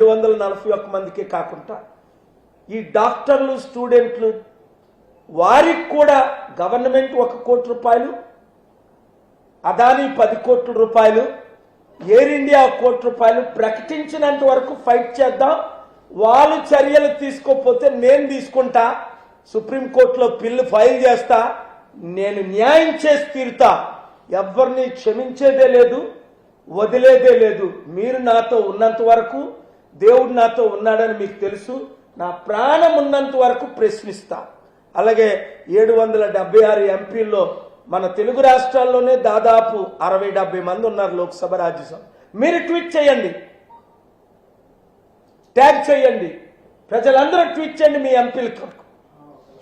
241 మందికే కాకుండా ఈ డాక్టర్లు స్టూడెంట్లు వారికి కూడా గవర్నమెంట్ 1 కోటి రూపాయలు, అదానీ 10 కోట్ల రూపాయలు, ఎయిర్ ఇండియా 1 కోటి రూపాయలు ప్రకటించినంత వరకు ఫైట్ చేద్దాం. వాళ్ళు చర్యలు తీసుకోకపోతే నేను తీసుకుంటా, సుప్రీంకోర్టులో బిల్లు ఫైల్ చేస్తా, నేను న్యాయం చేసి తీరుతా. ఎవరిని క్షమించేదే లేదు, వదిలేదే లేదు. మీరు నాతో ఉన్నంత వరకు, దేవుడు నాతో ఉన్నాడని మీకు తెలుసు. నా ప్రాణం ఉన్నంత వరకు ప్రశ్నిస్తా. అలాగే 776 ఎంపీల్లో మన తెలుగు రాష్ట్రాల్లోనే దాదాపు 60-70 మంది ఉన్నారు లోక్సభ, రాజ్యసభ. మీరు ట్వీట్ చేయండి, ట్యాగ్ చేయండి, ప్రజలందరూ ట్వీట్ చేయండి, మీ ఎంపీలకు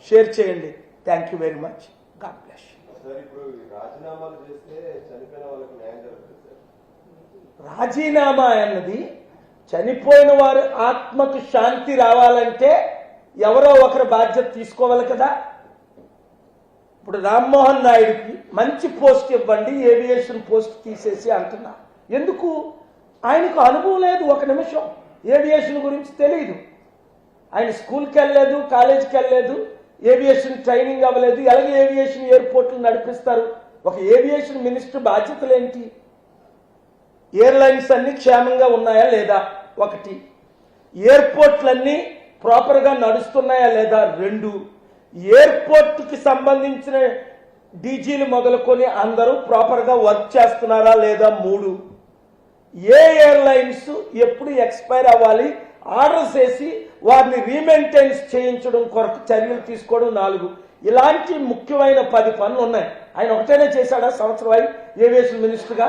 షేర్ చేయండి. Thank you very much. God bless. రాజీనామా అన్నది చనిపోయిన వారి ఆత్మకు శాంతి రావాలంటే ఎవరో ఒకరు బాధ్యత తీసుకోవాలి కదా. ఇప్పుడు రామ్మోహన్ నాయుడుకి మంచి పోస్ట్ ఇవ్వండి, ఏవియేషన్ పోస్ట్ తీసేసి అంటున్నా. ఎందుకు? ఆయనకు అనుభవం లేదు, 1 నిమిషం ఏవియేషన్ గురించి తెలియదు. ఆయన స్కూల్కి వెళ్ళలేదు, కాలేజీకి వెళ్ళలేదు, ఏవియేషన్ ట్రైనింగ్ అవ్వలేదు. ఎలాగే ఏవియేషన్ ఎయిర్పోర్ట్లు నడిపిస్తారు? ఒక ఏవియేషన్ మినిస్టర్ బాధ్యతలు ఏంటి? ఎయిర్లైన్స్ అన్ని క్షేమంగా ఉన్నాయా లేదా? 1. ఎయిర్పోర్ట్లన్నీ ప్రాపర్గా నడుస్తున్నాయా లేదా? 2. ఎయిర్పోర్ట్కి సంబంధించిన డీజీలు మొదలుకొని అందరూ ప్రాపర్గా వర్క్ చేస్తున్నారా లేదా? 3. ఏ ఎయిర్లైన్స్ ఎప్పుడు ఎక్స్పైర్ అవ్వాలి ఆర్డర్స్ వేసి వారిని రీమెయింటెన్స్ చేయించడం కొరకు చర్యలు తీసుకోవడం. 4. ఇలాంటి ముఖ్యమైన 10 పనులు ఉన్నాయి. ఆయన ఒకటేనే చేశాడా సంవత్సరం ఏవియేషన్ మినిస్టర్గా?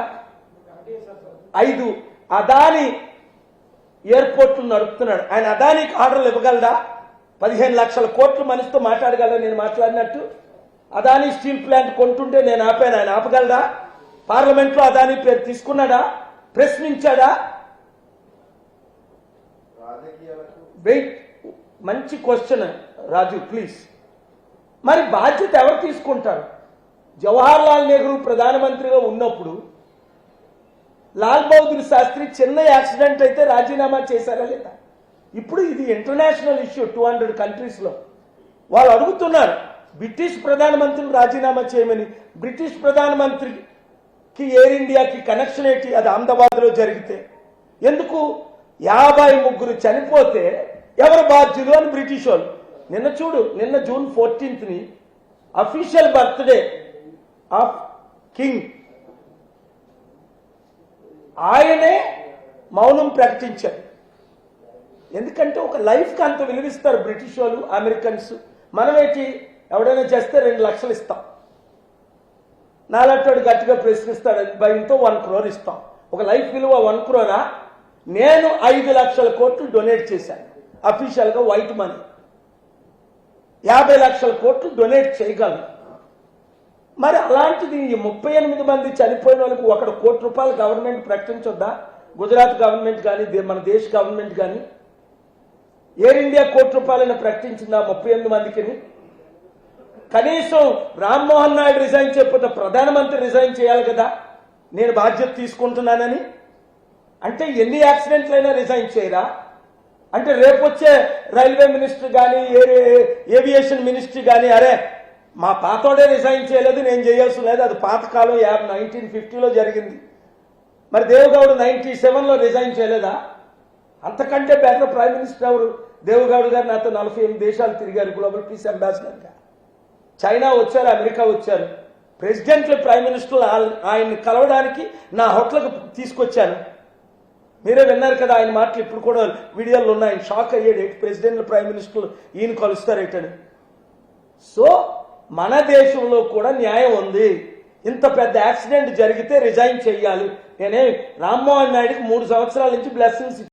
5. అదానీ ఎయిర్పోర్ట్లు నడుపుతున్నాడు. ఆయన అదానీకి ఆర్డర్లు ఇవ్వగలడా? 15 లక్షల కోట్ల మనిషితో మాట్లాడగలరా? నేను మాట్లాడినట్టు. అదానీ స్టీల్ ప్లాంట్ కొంటుంటే నేను ఆపాను, ఆయన ఆపగలడా? పార్లమెంట్లో అదానీ పేరు తీసుకున్నాడా? ప్రశ్నించాడా? వెయిట్, మంచి క్వశ్చన్ రాజు, ప్లీజ్. మరి బాధ్యత ఎవరు తీసుకుంటారు? జవహర్ లాల్ నెహ్రూ ప్రధానమంత్రిగా ఉన్నప్పుడు లాల్ బహదూర్ శాస్త్రి చిన్న యాక్సిడెంట్ అయితే రాజీనామా చేశారా లేదా? ఇప్పుడు ఇది ఇంటర్నేషనల్ ఇష్యూ, 200 కంట్రీస్లో వాళ్ళు అడుగుతున్నారు బ్రిటిష్ ప్రధానమంత్రిని రాజీనామా చేయమని. బ్రిటిష్ ప్రధానమంత్రికి ఎయిర్ ఇండియాకి కనెక్షన్ ఏంటి? అది అహ్మదాబాద్లో జరిగితే ఎందుకు? 53 చనిపోతే ఎవరు బాధ్యులు అని బ్రిటిష్ వాళ్ళు. నిన్న చూడు, నిన్న జూన్ 14ని అఫీషియల్ బర్త్డే ఆఫ్ కింగ్, ఆయనే మౌనం ప్రకటించారు. ఎందుకంటే ఒక లైఫ్కి అంత విలువిస్తారు బ్రిటిష్ వాళ్ళు, అమెరికన్స్. మనమేంటి, ఎవడైనా చేస్తే 2 లక్షలు ఇస్తాం, నాలంటోడు గట్టిగా ప్రశ్నిస్తాడు, భయంతో 1 crore ఇస్తాం. ఒక లైఫ్ విలువ 1 crore. నేను 5 లక్షల కోట్లు డొనేట్ చేశాను అఫీషియల్గా, వైట్ మనీ. 50 లక్షల కోట్లు డొనేట్ చేయగలను. మరి అలాంటిది 38 మంది చనిపోయిన వాళ్ళకి 1 కోటి రూపాయలు గవర్నమెంట్ ప్రకటించొద్దా? గుజరాత్ గవర్నమెంట్ కానీ, మన దేశ గవర్నమెంట్ కానీ ఎయిర్ ఇండియా 1 కోటి రూపాయలను ప్రకటించిందా 38 మందికి? కనీసం రామ్మోహన్ నాయుడు రిజైన్ చేయకపోతే ప్రధానమంత్రి రిజైన్ చేయాలి కదా, నేను బాధ్యత తీసుకుంటున్నానని. అంటే ఎన్ని యాక్సిడెంట్లైనా రిజైన్ చేయరా? అంటే రేపు వచ్చే రైల్వే మినిస్టర్ కానీ, ఏవియేషన్ మినిస్ట్రీ కానీ, అరే మా పాతోడే రిజైన్ చేయలేదు, నేను చేయాల్సి లేదు, అది పాతకాలం 1950లో జరిగింది. మరి దేవగౌడ 97లో రిజైన్ చేయలేదా? అంతకంటే బెటర్ ప్రైమ్ మినిస్టర్ ఎవరు? దేవగౌడ గారు నాతో 48 దేశాలు తిరిగారు గ్లోబల్ పీస్ అంబాసిడర్గా. చైనా వచ్చారు, అమెరికా వచ్చారు. ప్రెసిడెంట్లు, ప్రైమ్ మినిస్టర్లు ఆయన్ని కలవడానికి నా హోటల్కి తీసుకొచ్చాను. మీరే విన్నారు కదా ఆయన మాటలు, ఇప్పుడు కూడా వీడియోలు ఉన్నాయి. ఆయన షాక్ అయ్యాడు, ప్రెసిడెంట్లు, ప్రైమ్ మినిస్టర్లు ఈయన కలుస్తారేటని. సో మన దేశంలో కూడా న్యాయం ఉంది. ఇంత పెద్ద యాక్సిడెంట్ జరిగితే రిజైన్ చెయ్యాలి. నేనే రామ్మోహన్ నాయుడుకి 3 సంవత్సరాల నుంచి బ్లెస్సింగ్స్